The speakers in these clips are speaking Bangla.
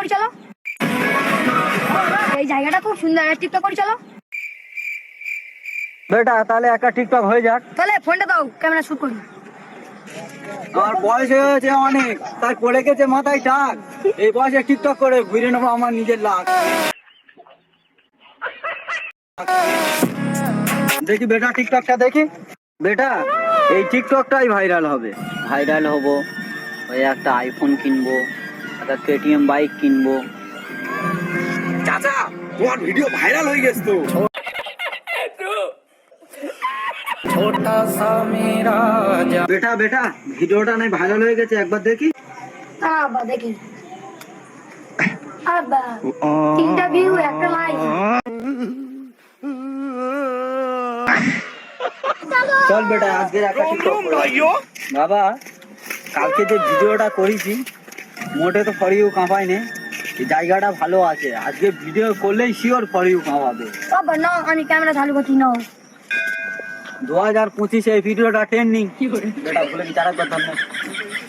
করি চলো। এই জায়গাটা খুব সুন্দর, টিকটক করি চলো। বেটা তাহলে একটা টিকটক হয়ে যাক। তাহলে ফোনটা দাও, ক্যামেরা শুট করি। আমার বয়স হয়েছে অনেক, তাই পড়ে গেছে মাথায় টাক। এই বয়সে টিকটক করে ঘুরে নেবো আমার নিজের লাখ। দেখি বেটা টিকটকটা দেখি। বেটা এই টিকটকটাই ভাইরাল হবে। ভাইরাল হব, ওই একটা আইফোন কিনবো, একটা কেটিএম বাইক কিনবো। চাচা তোমার ভিডিও ভাইরাল হয়ে গেছে তো। বেটা বেটা ভিডিওটা নাই ভাইরাল হয়ে গেছে, একবার দেখি। আব্বা দেখি, আব্বা 3টা ভিউ, একটা লাইক। চল বেটা আজকে একটা টিকটক করি। বাবা কালকে যে ভিডিওটা করেছি মোটে তো ফর ইউ কাঁপাই নে, এই জায়গাটা ভালো আছে, আজকে ভিডিও করলেই শিওর ফর ইউ কাঁপাবে। আব্বা নাও, আমি ক্যামেরা চালু করছি, নাও। 2025 এই ভিডিওটা ট্রেন্ডিং। বেটা বলে কি যারা কথা না,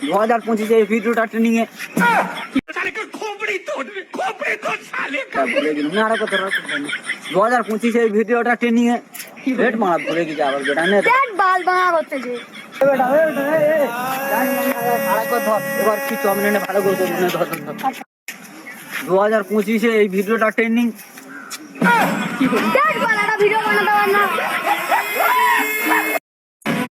2025 এই ভিডিওটা ট্রেন্ডিং এ। বলে কি না আর কথা 2025 এই ভিডিওটা ট্রেন্ডিং এ রেট মারা বলে কি আবার বেটা নে দেখ বাল বাঙা করতে যে। বেটা সারা কথা এবার কি চমনে ভালো করে মনে ধর 2025 এই ভিডিওটা ট্রেন্ডিং। দেখ বাল, একটা ভিডিও বানাতে পার না।